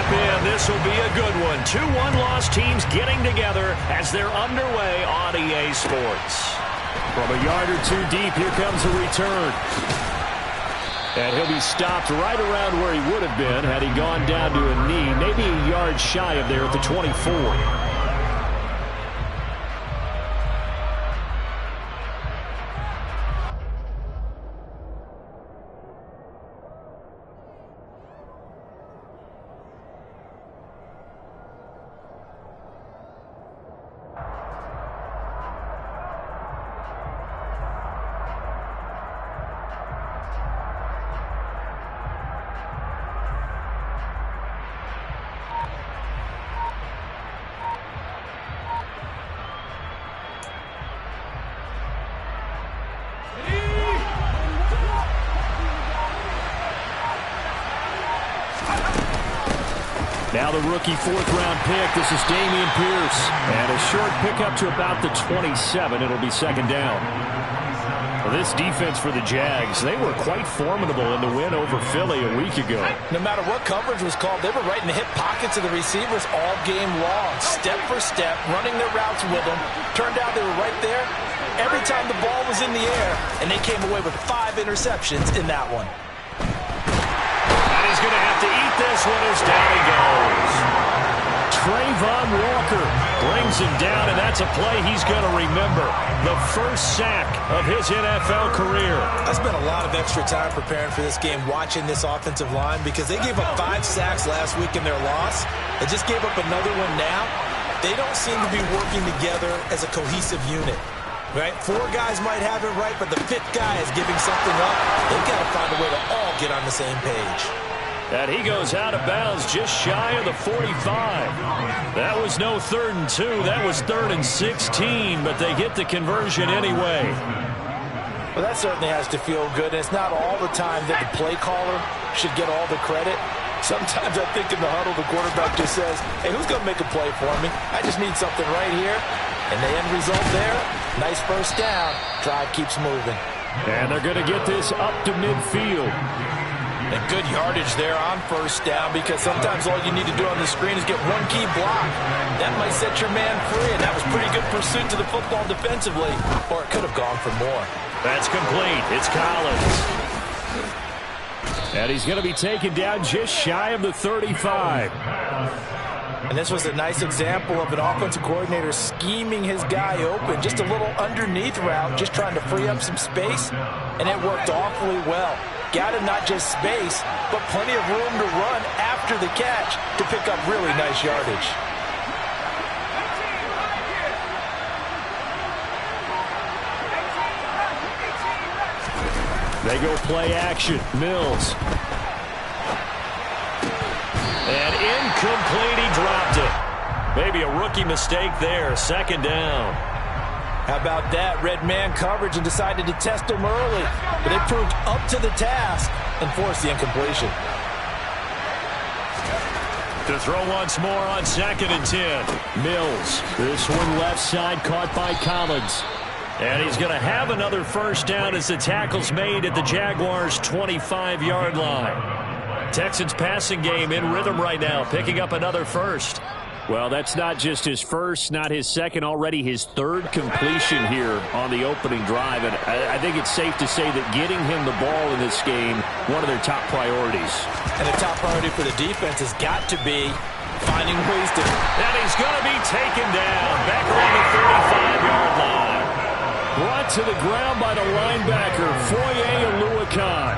strap in. This will be a good one. Two one-loss teams getting together as they're underway on EA Sports. From a yard or two deep, here comes a return. And he'll be stopped right around where he would have been had he gone down to a knee, maybe a yard shy of there at the 24. Now the rookie fourth-round pick. This is Dameon Pierce. And a short pickup to about the 27. It'll be second down. Well, this defense for the Jags, they were quite formidable in the win over Philly a week ago. No matter what coverage was called, they were right in the hip pockets of the receivers all game long. Step for step, running their routes with them. Turned out they were right there every time the ball was in the air. And they came away with 5 interceptions in that one. He's going to have to eat this one as down he goes. Trayvon Walker brings him down, and that's a play he's going to remember. The first sack of his NFL career. I spent a lot of extra time preparing for this game, watching this offensive line, because they gave up 5 sacks last week in their loss. They just gave up another one now. They don't seem to be working together as a cohesive unit. Right? 4 guys might have it right, but the 5th guy is giving something up. They've got to find a way to all get on the same page. And he goes out of bounds just shy of the 45. That was no 3rd and 2. That was 3rd and 16, but they get the conversion anyway. Well, that certainly has to feel good. And it's not all the time that the play caller should get all the credit. Sometimes I think in the huddle, the quarterback just says, hey, who's going to make a play for me? I just need something right here. And the end result there, nice first down. Drive keeps moving. And they're going to get this up to midfield. And good yardage there on first down, because sometimes all you need to do on the screen is get one key block. That might set your man free, and that was pretty good pursuit to the football defensively, or it could have gone for more. That's complete. It's Collins. And he's going to be taken down just shy of the 35. And this was a nice example of an offensive coordinator scheming his guy open. Just a little underneath route, just trying to free up some space, and it worked awfully well. Got him not just space, but plenty of room to run after the catch to pick up really nice yardage. They go play action. Mills. And incomplete. He dropped it. Maybe a rookie mistake there. Second down. How about that? Red man coverage and decided to test him early. But they proved up to the task and forced the incompletion. To throw once more on 2nd and 10. Mills. This one left side caught by Collins. And he's going to have another first down as the tackle's made at the Jaguars' 25-yard line. Texans passing game in rhythm right now, picking up another first. Well, that's not just his first, not his second, already his 3rd completion here on the opening drive. And I think it's safe to say that getting him the ball in this game, one of their top priorities. And the top priority for the defense has got to be finding ways to... And he's going to be taken down back around the 35-yard line. Brought to the ground by the linebacker, Foye Oluokun.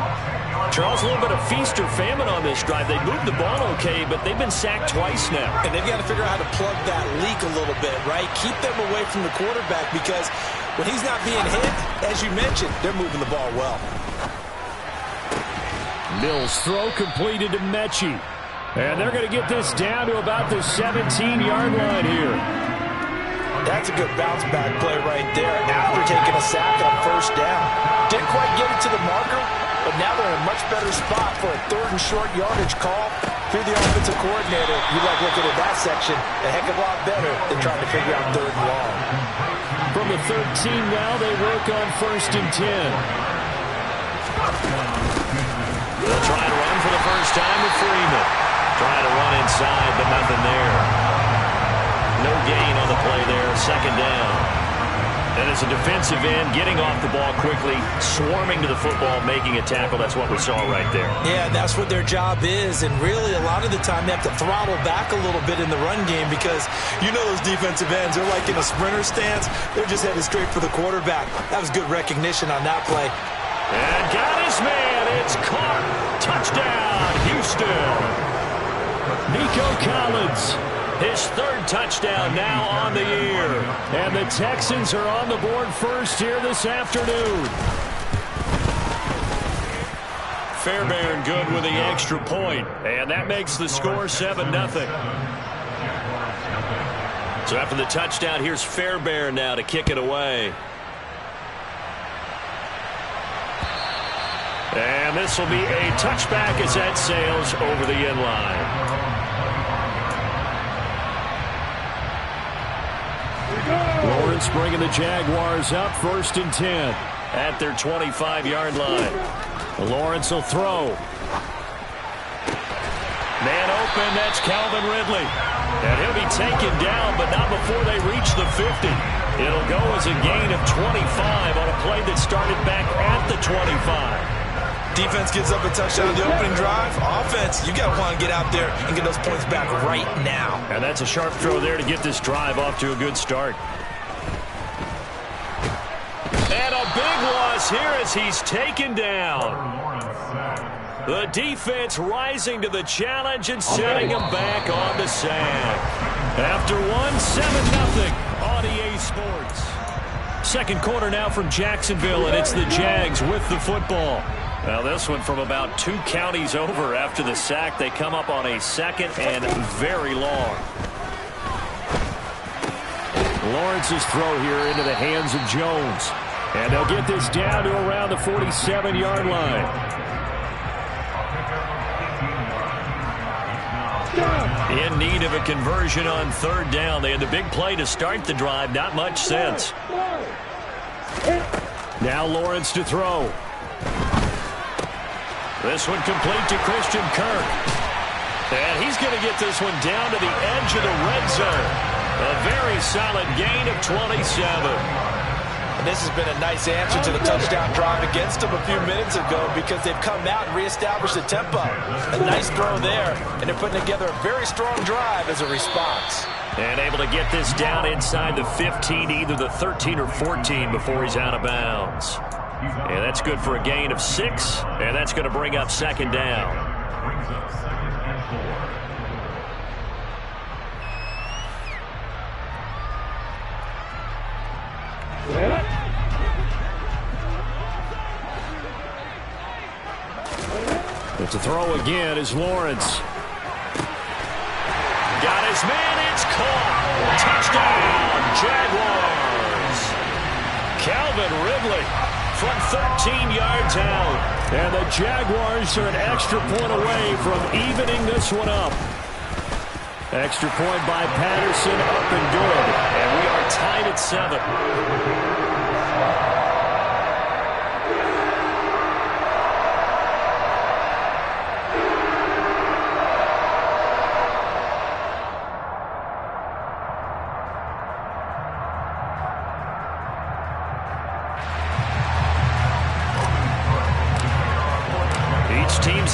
Charles, a little bit of feast or famine on this drive. They moved the ball okay, but they've been sacked twice now. And they've got to figure out how to plug that leak a little bit, right? Keep them away from the quarterback, because when he's not being hit, as you mentioned, they're moving the ball well. Mills throw completed to Mechie. And they're going to get this down to about the 17-yard line here. That's a good bounce-back play right there after taking a sack on first down. Didn't quite get it to the marker, but now they're in a much better spot for a 3rd and short yardage call through the offensive coordinator. You like looking at that section a heck of a lot better than trying to figure out 3rd and long. From the 13 now, they work on 1st and 10. They'll try to run for the first time with Freeman. Trying to run inside, but nothing there. No gain on the play there. Second down. And as a defensive end, getting off the ball quickly, swarming to the football, making a tackle. That's what we saw right there. Yeah, that's what their job is. And really, a lot of the time, they have to throttle back a little bit in the run game because you know those defensive ends, they're like in a sprinter stance. They're just headed straight for the quarterback. That was good recognition on that play. And got his man. It's caught. Touchdown, Houston. Nico Collins. His third touchdown now on the year. And the Texans are on the board first here this afternoon. Fairbairn good with the extra point. And that makes the score 7-0. So after the touchdown, here's Fairbairn now to kick it away. And this will be a touchback as that sails over the end line. Lawrence bringing the Jaguars up 1st and 10 at their 25-yard line. Lawrence will throw. Man open, that's Calvin Ridley. And he'll be taken down, but not before they reach the 50. It'll go as a gain of 25 on a play that started back at the 25. Defense gives up a touchdown on the opening drive. Offense, you got to want to get out there and get those points back right now. And that's a sharp throw there to get this drive off to a good start. And a big loss here as he's taken down. The defense rising to the challenge and setting him back on the sack. After one, 7-0 on EA Sports. Second quarter now from Jacksonville, and it's the Jags with the football. Now this one from about 2 counties over after the sack. They come up on a second and very long. Lawrence's throw here into the hands of Jones. And they'll get this down to around the 47-yard line. In need of a conversion on 3rd down. They had the big play to start the drive. Not much sense. Now Lawrence to throw. This one complete to Christian Kirk. And he's going to get this one down to the edge of the red zone. A very solid gain of 27. And this has been a nice answer to the touchdown drive against them a few minutes ago because they've come out and reestablished the tempo. A nice throw there, and they're putting together a very strong drive as a response. And able to get this down inside the 15, either the 13 or 14 before he's out of bounds. And that's good for a gain of 6, and that's going to bring up 2nd down. But to throw again is Lawrence. Got his man, it's caught. Touchdown, Jaguars. Calvin Ridley from 13 yards out. And the Jaguars are an extra point away from evening this one up. Extra point by Patterson, up and good. And we are tied at 7.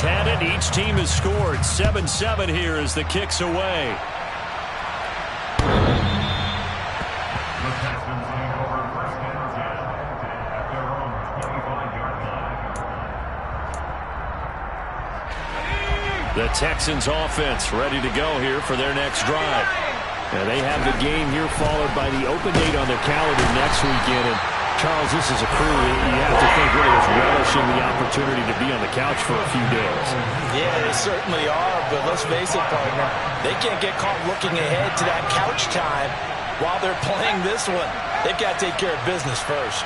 Had it. Each team has scored. 7-7 here as the kick's away. The Texans offense ready to go here for their next drive. Now they have the game here followed by the open date on their calendar next weekend. And Charles, this is a crew you have to think really is relishing the opportunity to be on the couch for a few days. Yeah, they certainly are, but let's face it, partner, they can't get caught looking ahead to that couch time while they're playing this one. They've got to take care of business first.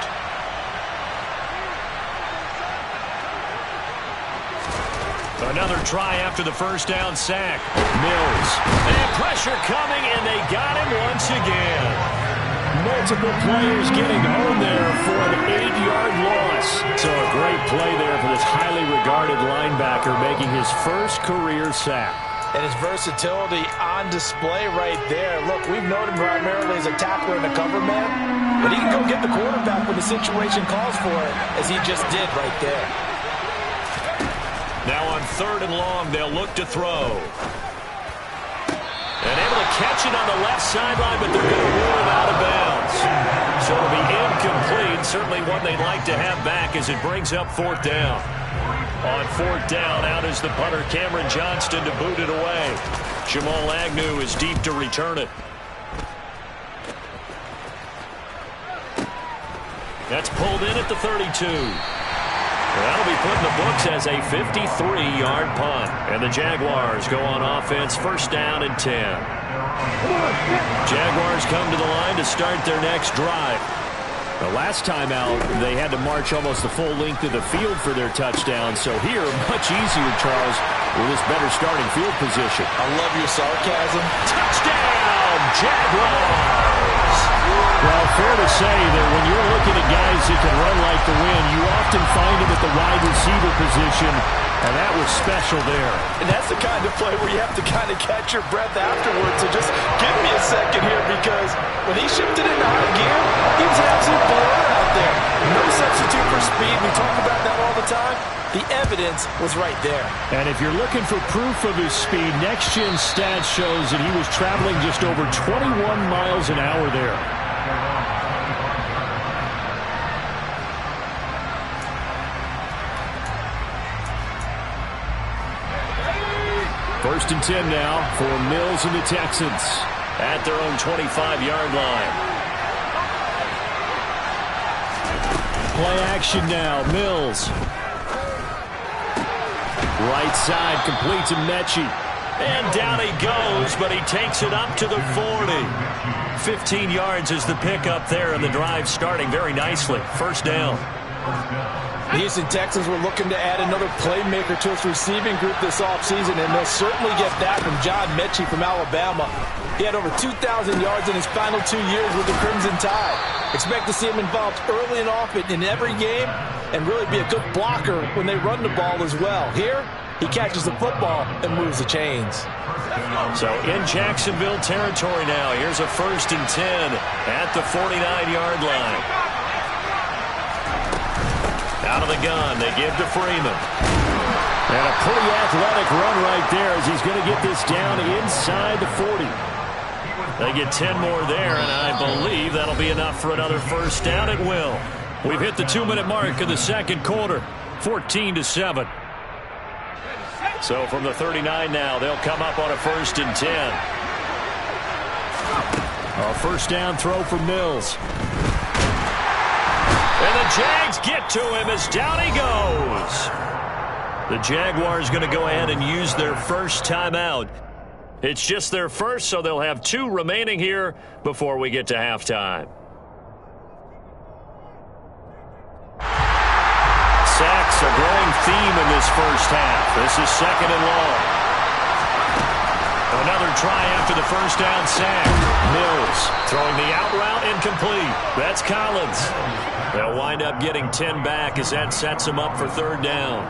Another try after the first down sack. Mills. And pressure coming, and they got him once again. Multiple players getting home there for an 8-yard loss. So a great play there for this highly regarded linebacker making his first career sack. And his versatility on display right there. Look, we've known him primarily as a tackler and a cover man, but he can go get the quarterback when the situation calls for it, as he just did right there. Now on 3rd and long, they'll look to throw. And able to catch it on the left sideline, but they're going to rule it out of bounds. So it'll be incomplete. Certainly one they'd like to have back as it brings up 4th down. On 4th down, out is the punter, Cameron Johnston, to boot it away. Jamal Agnew is deep to return it. That's pulled in at the 32. That'll be put in the books as a 53-yard punt. And the Jaguars go on offense, 1st down and 10. Jaguars come to the line to start their next drive. The last time out, they had to march almost the full length of the field for their touchdown. So here, much easier, Charles, with this better starting field position. I love your sarcasm. Touchdown, Jaguars! Well, fair to say that when you're looking at guys that can run like the wind, you often find them at the wide receiver position, and that was special there. And that's the kind of play where you have to kind of catch your breath afterwards. So just give me a second here, because when he shifted into high gear, he was an absolute blowout out there. No substitute for speed. We talk about that all the time. The evidence was right there. And if you're looking for proof of his speed, Next Gen Stats shows that he was traveling just over 21 miles an hour there. 1st and 10 now for Mills and the Texans at their own 25-yard line. Play action now. Mills. Right side completes to Mechie. And down he goes, but he takes it up to the 40. 15 yards is the pickup there, and the drive starting very nicely. 1st down. The Houston Texans were looking to add another playmaker to its receiving group this offseason, and they'll certainly get that from John Mechie from Alabama. He had over 2,000 yards in his final 2 years with the Crimson Tide. Expect to see him involved early and often in every game, and really be a good blocker when they run the ball as well. Here, he catches the football and moves the chains. So in Jacksonville territory now, here's a 1st and 10 at the 49-yard line. Out of the gun, they give to Freeman. And a pretty athletic run right there as he's going to get this down inside the 40. They get 10 more there, and I believe that'll be enough for another 1st down. It will. We've hit the 2-minute mark of the 2nd quarter, 14-7. So from the 39 now, they'll come up on a 1st and 10. A 1st down throw for Mills. And the Jags get to him as down he goes. The Jaguars going to go ahead and use their 1st timeout. It's just their 1st, so they'll have 2 remaining here before we get to halftime. Sacks a growing theme in this 1st half. This is 2nd and long. Another try after the 1st down sack. Mills throwing the out route incomplete. That's Collins. They'll wind up getting 10 back as that sets him up for 3rd down.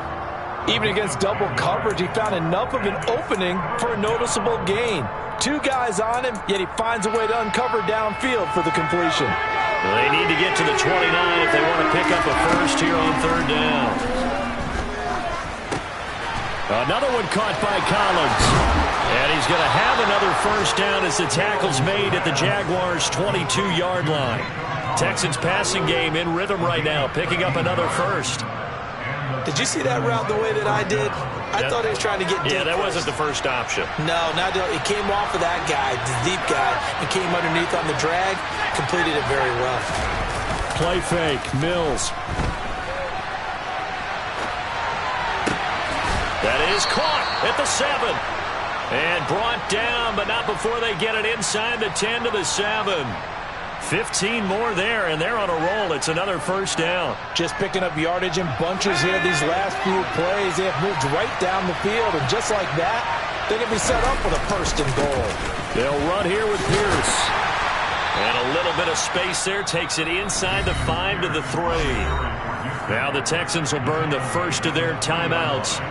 Even against double coverage, he found enough of an opening for a noticeable gain. 2 guys on him, yet he finds a way to uncover downfield for the completion. They need to get to the 29 if they want to pick up a 1st here on 3rd down. Another one caught by Collins. And he's going to have another 1st down as the tackle's made at the Jaguars' 22-yard line. Texans passing game in rhythm right now, picking up another 1st. Did you see that route the way that I did? I thought he was trying to get deep. Yeah, that wasn't the first option. No, it came off of that guy, the deep guy, and came underneath on the drag. Completed it very well. Play fake, Mills. That is caught at the 7. And brought down, but not before they get it inside the 10 to the 7. 15 more there, and they're on a roll. It's another 1st down. Just picking up yardage in bunches here these last few plays. They have moved right down the field, and just like that, they can be set up with a 1st and goal. They'll run here with Pierce. And a little bit of space there takes it inside the 5 to the 3. Now the Texans will burn the 1st of their timeouts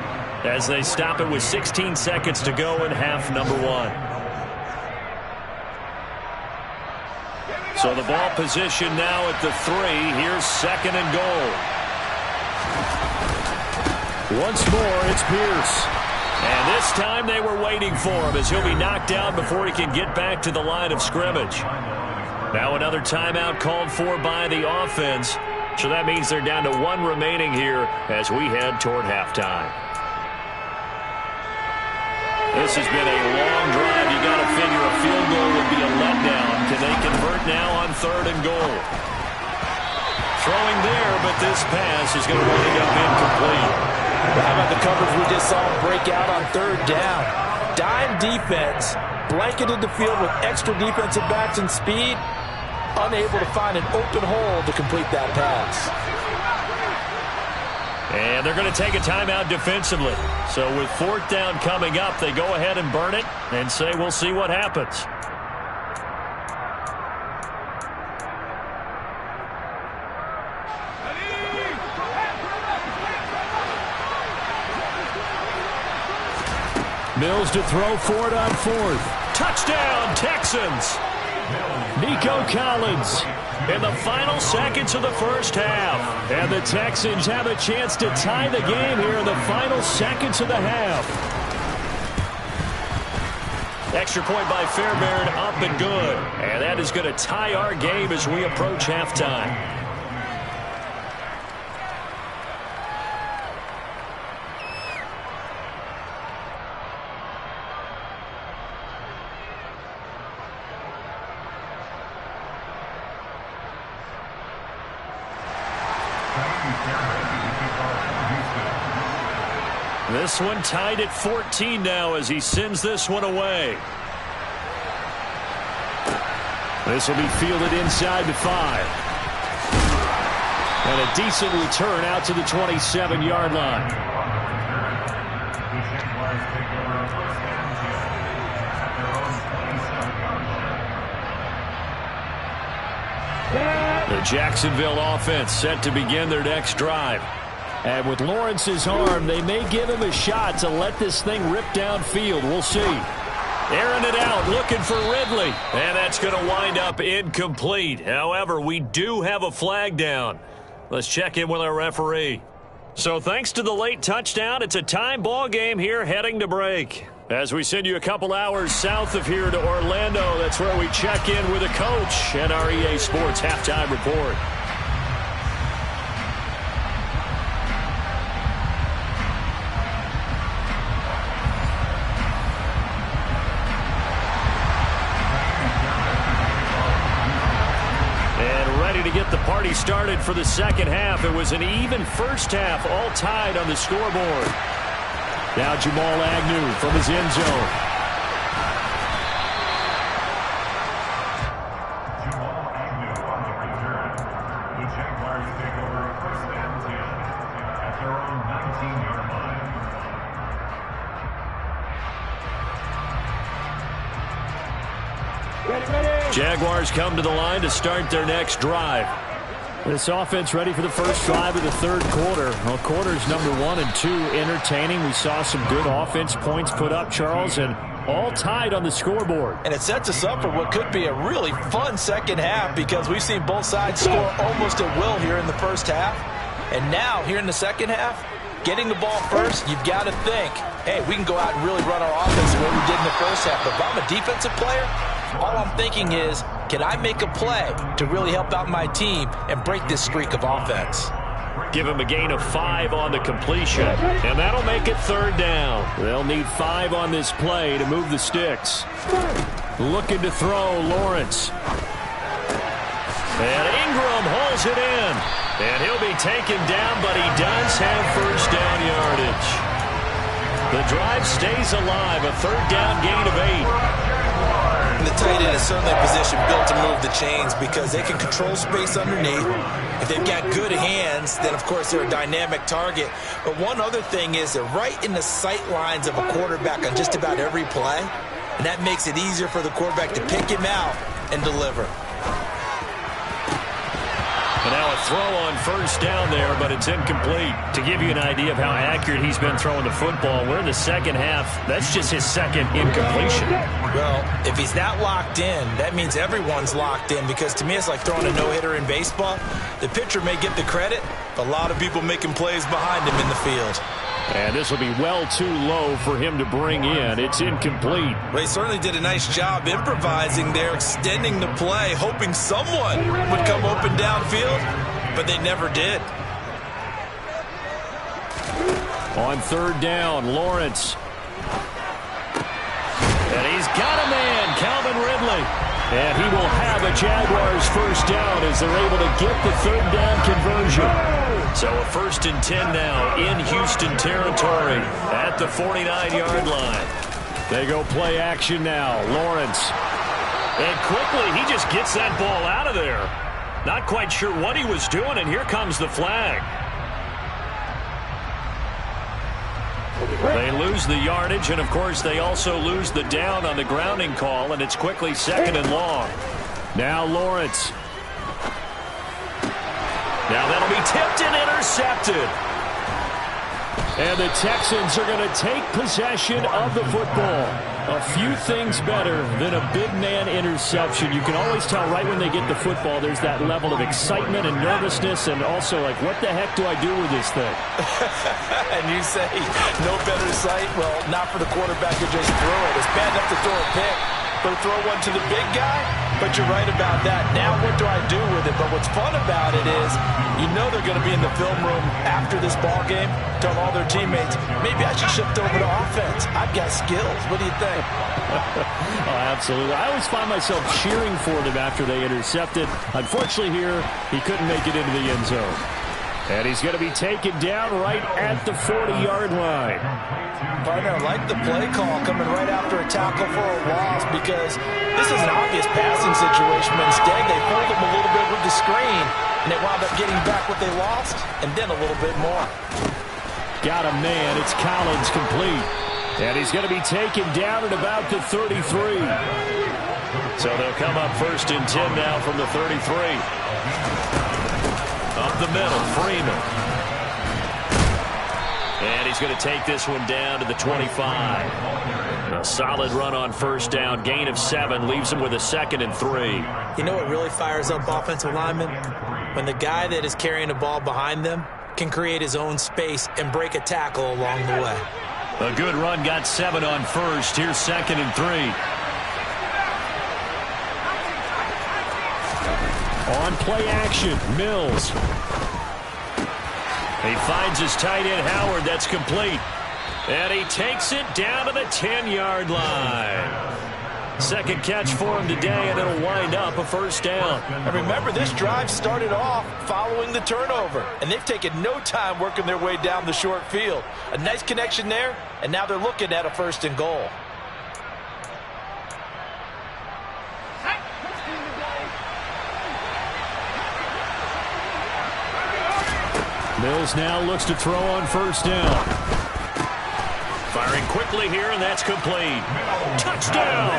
as they stop it with 16 seconds to go in half number one. So the ball position now at the 3. Here's second and goal. Once more, it's Pierce. And this time they were waiting for him as he'll be knocked down before he can get back to the line of scrimmage. Now another timeout called for by the offense. So that means they're down to 1 remaining here as we head toward halftime. This has been a long drive. You got to figure a field goal would be a letdown. Can they convert now on 3rd and goal? Throwing there, but this pass is going to wind up incomplete. How about the coverage we just saw him break out on 3rd down? Dime defense, blanketed the field with extra defensive backs and speed, unable to find an open hole to complete that pass. And they're going to take a timeout defensively. So with 4th down coming up, they go ahead and burn it and say we'll see what happens. Mills to throw for it on 4th. Touchdown, Texans! Nico Collins in the final seconds of the first half. And the Texans have a chance to tie the game here in the final seconds of the half. Extra point by Fairbairn, up and good. And that is going to tie our game as we approach halftime. This one tied at 14 now as he sends this one away. This will be fielded inside the 5. And a decent return out to the 27-yard line. The Jacksonville offense set to begin their next drive. And with Lawrence's arm, they may give him a shot to let this thing rip downfield. We'll see. Airing it out, looking for Ridley. And that's going to wind up incomplete. However, we do have a flag down. Let's check in with our referee. So thanks to the late touchdown, it's a time ball game here heading to break. As we send you a couple hours south of here to Orlando, that's where we check in with a coach and our EA Sports Halftime Report. To get the party started for the second half. It was an even first half, all tied on the scoreboard. Now Jamal Agnew from his end zone. Jamal Agnew on the return. The Jaguars take over 1st and 10 at their own 19-yard line. Jaguars come to the line to start their next drive. This offense ready for the first drive of the 3rd quarter. Well, quarters number 1 and 2 entertaining. We saw some good offense points put up, Charles, and all tied on the scoreboard. And it sets us up for what could be a really fun second half because we've seen both sides score almost at will here in the first half. And now, here in the second half, getting the ball first, you've got to think, hey, we can go out and really run our offense the way we did in the first half. But if I'm a defensive player, all I'm thinking is, can I make a play to really help out my team and break this streak of offense? Give him a gain of 5 on the completion, and that'll make it 3rd down. They'll need 5 on this play to move the sticks. Looking to throw, Lawrence. And Ingram holds it in. And he'll be taken down, but he does have first down yardage. The drive stays alive, a 3rd down gain of 8. The tight end is certainly a position built to move the chains because they can control space underneath. If they've got good hands, then, of course, they're a dynamic target. But one other thing is they're right in the sight lines of a quarterback on just about every play, and that makes it easier for the quarterback to pick him out and deliver. And now a throw on first down there, but it's incomplete. To give you an idea of how accurate he's been throwing the football, we're in the second half. That's just his second incompletion. Well, if he's that locked in, that means everyone's locked in, because to me it's like throwing a no-hitter in baseball. The pitcher may get the credit, but a lot of people making plays behind him in the field. And this will be well too low for him to bring in. It's incomplete. Well, he certainly did a nice job improvising there, extending the play, hoping someone would come open downfield, but they never did. On third down, Lawrence. And he's got a man, Calvin Ridley. And he will have a Jaguars first down as they're able to get the third down conversion. So a 1st and 10 now in Houston territory at the 49-yard line. They go play action now. Lawrence. And quickly he just gets that ball out of there. Not quite sure what he was doing, and here comes the flag. They lose the yardage, and of course they also lose the down on the grounding call, and it's quickly 2nd and long. Now Lawrence. Now that'll be tipped and intercepted. And the Texans are going to take possession of the football. A few things better than a big man interception. You can always tell right when they get the football, there's that level of excitement and nervousness, and also like, what the heck do I do with this thing? And you say, no better sight? Well, not for the quarterback to just throw it. It's bad enough to throw a pick, but to throw one to the big guy? But you're right about that. Now what do I do with it? But what's fun about it is, you know they're going to be in the film room after this ball game, telling all their teammates, maybe I should shift over to offense. I've got skills. What do you think? Oh, absolutely. I always find myself cheering for them after they intercepted. Unfortunately here, he couldn't make it into the end zone. And he's going to be taken down right at the 40-yard line. Partner, I like the play call coming right after a tackle for a loss, because this is an obvious passing situation, but instead they pulled him a little bit with the screen, and they wound up getting back what they lost, and then a little bit more. Got a man. It's Collins complete. And he's going to be taken down at about the 33. So they'll come up 1st and 10 now from the 33. Up the middle, Freeman. And he's going to take this one down to the 25. A solid run on first down. Gain of 7 leaves him with a 2nd and 3. You know what really fires up offensive linemen? When the guy that is carrying the ball behind them can create his own space and break a tackle along the way. A good run, got 7 on first. Here's 2nd and 3. On play action, Mills. He finds his tight end, Howard. That's complete. And he takes it down to the 10-yard line. Second catch for him today, and it'll wind up a first down. And remember, this drive started off following the turnover, and they've taken no time working their way down the short field. A nice connection there, and now they're looking at a 1st and goal. Mills now looks to throw on first down. Firing quickly here, and that's complete. Touchdown!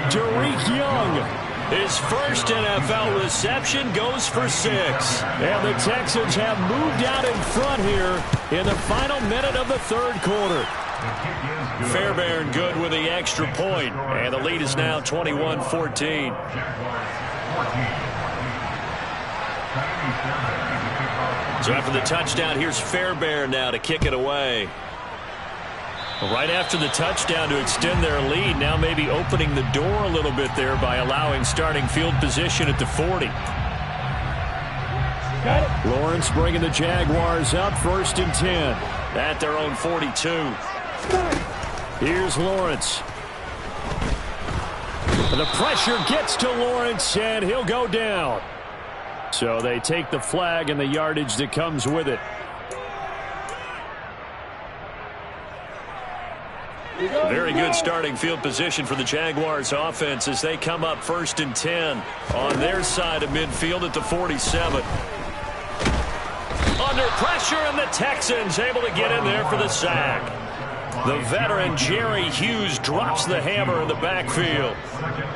Derek Young. His first NFL reception goes for 6. And the Texans have moved out in front here in the final minute of the 3rd quarter. Fairbairn good with the extra point, and the lead is now 21-14. So after the touchdown, here's Fairbairn now to kick it away. Right after the touchdown to extend their lead, now maybe opening the door a little bit there by allowing starting field position at the 40. Lawrence bringing the Jaguars up 1st and 10 at their own 42. Here's Lawrence. The pressure gets to Lawrence, and he'll go down. So they take the flag and the yardage that comes with it. Very good starting field position for the Jaguars offense as they come up 1st and 10 on their side of midfield at the 47. Under pressure, and the Texans able to get in there for the sack. The veteran Jerry Hughes drops the hammer in the backfield.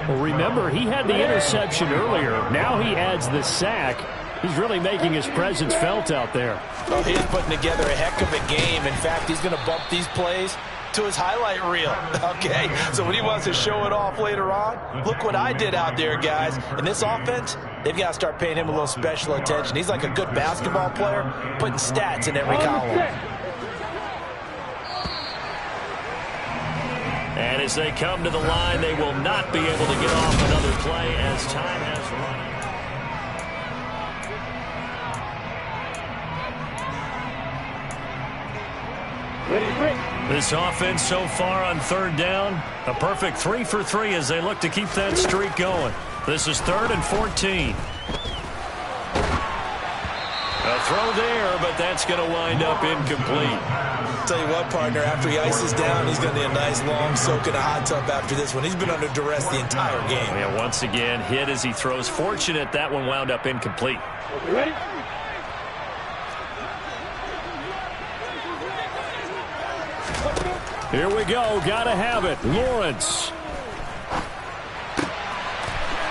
Well, remember, he had the interception earlier. Now he adds the sack. He's really making his presence felt out there. Oh, he's putting together a heck of a game. In fact, he's going to bump these plays to his highlight reel. Okay, so when he wants to show it off later on, look what I did out there, guys. In this offense, they've got to start paying him a little special attention. He's like a good basketball player, putting stats in every column. And as they come to the line, they will not be able to get off another play as time has run. This offense so far on third down, a perfect 3 for 3 as they look to keep that streak going. This is 3rd and 14. A throw there, but that's going to wind up incomplete. Tell you what, partner, after he ices down, he's going to need a nice long soak in a hot tub after this one. He's been under duress the entire game. Yeah, once again, hit as he throws. Fortunate that one wound up incomplete. Okay, ready? Here we go. Got to have it. Lawrence.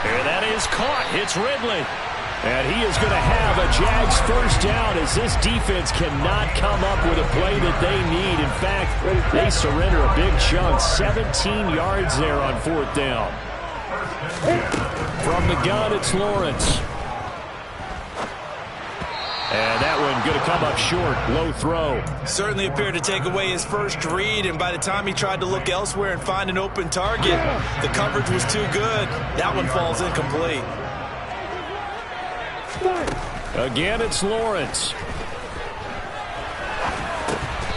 Here that is caught. Hits Ridley. And he is going to have a Jags first down as this defense cannot come up with a play that they need. In fact, they surrender a big chunk. 17 yards there on 4th down. From the gun, it's Lawrence. And that one going to come up short. Low throw. Certainly appeared to take away his first read, and by the time he tried to look elsewhere and find an open target, the coverage was too good. That one falls incomplete. Again, it's Lawrence.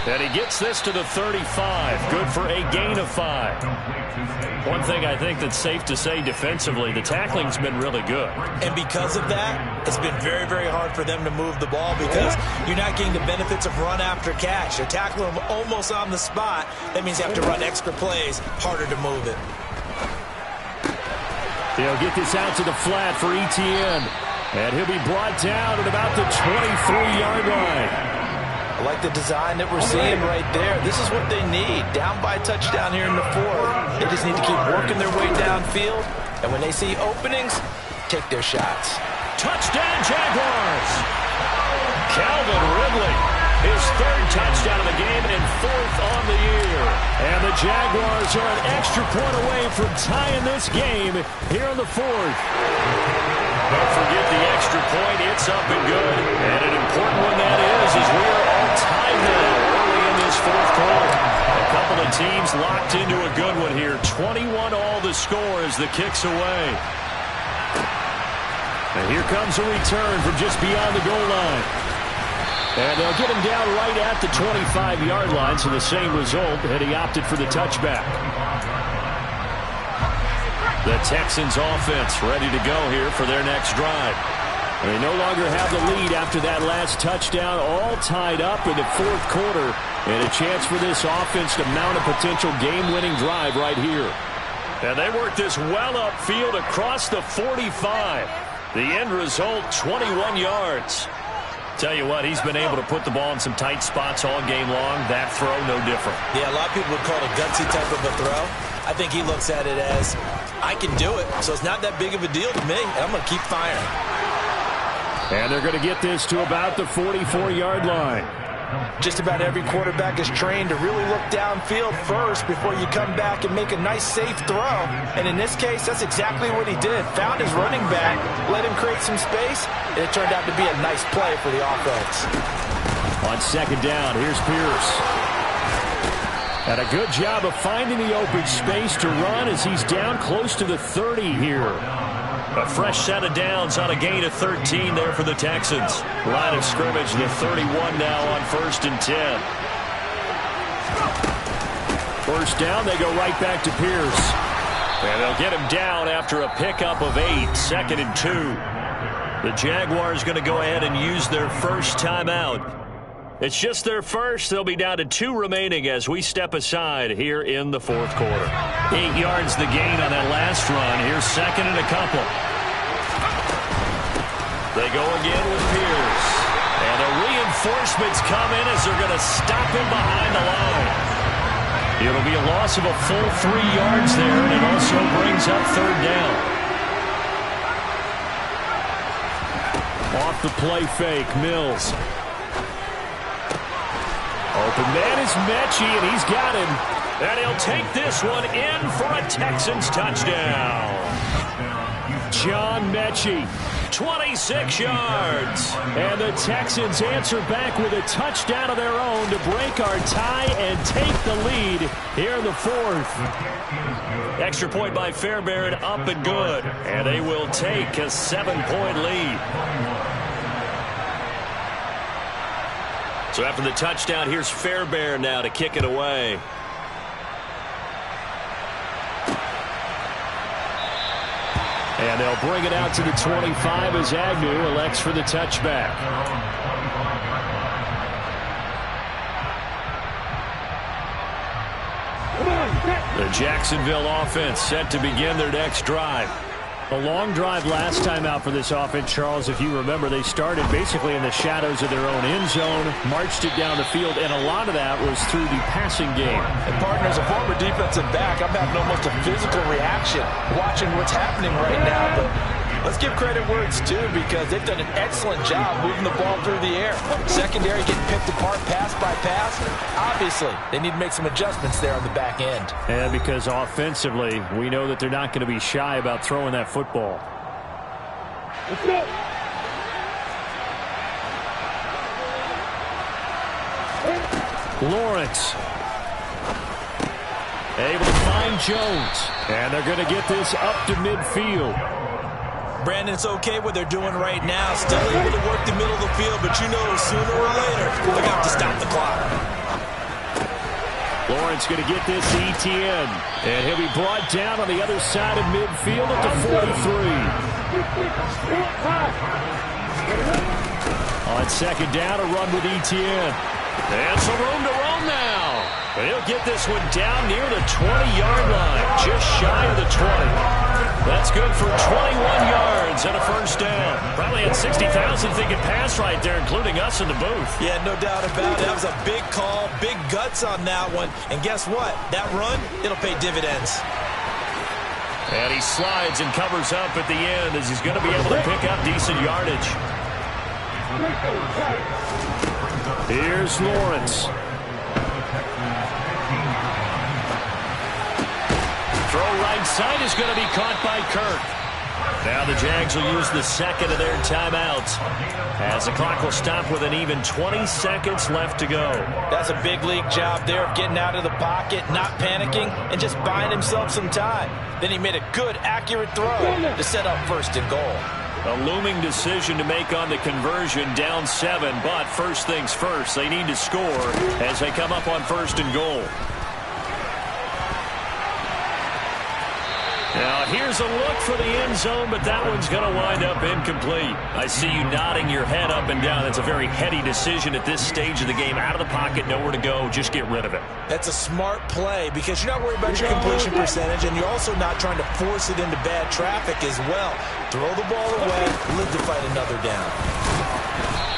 And he gets this to the 35. Good for a gain of 5. One thing I think that's safe to say defensively, the tackling's been really good. And because of that, it's been very, very hard for them to move the ball because you're not getting the benefits of run after catch. You're tackling them almost on the spot. That means you have to run extra plays, harder to move it. They'll get this out to the flat for Etienne. And he'll be brought down at about the 23-yard line. I like the design that we're seeing right there. This is what they need. Down by a touchdown here in the 4th. They just need to keep working their way downfield. And when they see openings, take their shots. Touchdown, Jaguars! Calvin Ridley, his 3rd touchdown of the game and 4th on the year. And the Jaguars are an extra point away from tying this game here in the 4th. Don't forget the extra point. It's up and good. And an important one that is as we are all tied now early in this 4th quarter. A couple of teams locked into a good one here. 21 all the score as the kick's away. And here comes a return from just beyond the goal line. And they'll get him down right at the 25-yard line, so the same result, and he opted for the touchback. The Texans offense ready to go here for their next drive. They no longer have the lead after that last touchdown, all tied up in the 4th quarter, and a chance for this offense to mount a potential game-winning drive right here. And they work this well upfield across the 45. The end result, 21 yards. Tell you what, he's been able to put the ball in some tight spots all game long. That throw, no different. Yeah, a lot of people would call it a gutsy type of a throw. I think he looks at it as, I can do it, so it's not that big of a deal to me, and I'm going to keep firing. And they're going to get this to about the 44-yard line. Just about every quarterback is trained to really look downfield first before you come back and make a nice, safe throw. And in this case, that's exactly what he did. Found his running back, let him create some space, and it turned out to be a nice play for the offense. On 2nd down, here's Pierce. And a good job of finding the open space to run as he's down close to the 30 here. A fresh set of downs on a gain of 13 there for the Texans. Line of scrimmage, the 31 now on 1st and 10. First down, they go right back to Pierce. And they'll get him down after a pickup of 8, 2nd and 2. The Jaguars going to go ahead and use their first timeout. It's just their first. They'll be down to 2 remaining as we step aside here in the 4th quarter. 8 yards the gain on that last run. Here's 2nd and a couple. They go again with Pierce. And the reinforcements come in as they're going to stop him behind the line. It'll be a loss of a full 3 yards there, and it also brings up 3rd down. Off the play fake, Mills. Open man is Mechie, and he's got him. And he'll take this one in for a Texans touchdown. John Mechie, 26 yards. And the Texans answer back with a touchdown of their own to break our tie and take the lead here in the fourth. Extra point by Fairbairn, up and good. And they will take a 7-point lead. So after the touchdown, here's Fairbairn now to kick it away. And they'll bring it out to the 25 as Agnew elects for the touchback. The Jacksonville offense set to begin their next drive. A long drive last time out for this offense, Charles. If you remember, they started basically in the shadows of their own end zone, marched it down the field, and a lot of that was through the passing game. And partner, as a former defensive back, I'm having almost a physical reaction watching what's happening right now. But let's give credit where it's due, because they've done an excellent job moving the ball through the air. Secondary getting picked apart pass by pass. Obviously, they need to make some adjustments there on the back end. And because offensively, we know that they're not going to be shy about throwing that football. Let's go. Lawrence. Able to find Jones. And they're going to get this up to midfield. Brandon, it's okay what they're doing right now. Still able to work the middle of the field, but you know sooner or later they're going to have to stop the clock. Lawrence going to get this to Etienne. And he'll be brought down on the other side of midfield at the 43. On second down, a run with Etienne. And some room to roam now. But he'll get this one down near the 20-yard line, just shy of the 20. That's good for 21 yards and a first down. Probably had 60,000 thinking pass right there, including us in the booth. Yeah, no doubt about it. That was a big call, big guts on that one. And guess what? That run, it'll pay dividends. And he slides and covers up at the end as he's going to be able to pick up decent yardage. Here's Lawrence. Throw right side is going to be caught by Kirk. Now the Jags will use the second of their timeouts as the clock will stop with an even 20 seconds left to go. That's a big league job there of getting out of the pocket, not panicking, and just buying himself some time. Then he made a good, accurate throw to set up first and goal. A looming decision to make on the conversion, down 7, but first things first, they need to score as they come up on first and goal. Now, here's a look for the end zone, but that one's going to wind up incomplete. I see you nodding your head up and down. That's a very heady decision at this stage of the game. Out of the pocket, nowhere to go. Just get rid of it. That's a smart play because you're not worried about your completion percentage, and you're also not trying to force it into bad traffic as well. Throw the ball away, live to fight another down.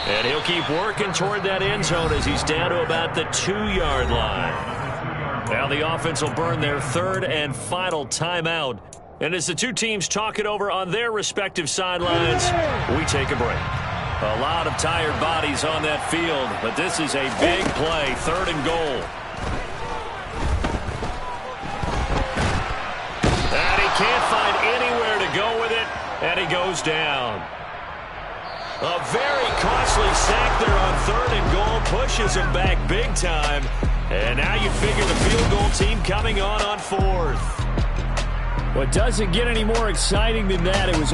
And he'll keep working toward that end zone as he's down to about the 2-yard line. Now the offense will burn their third and final timeout. And as the two teams talk it over on their respective sidelines, we take a break. A lot of tired bodies on that field, but this is a big play, third and goal. And he can't find anywhere to go with it, and he goes down. A very costly sack there on third and goal, pushes him back big time. And now you figure the field goal team coming on fourth. What doesn't get any more exciting than that, it was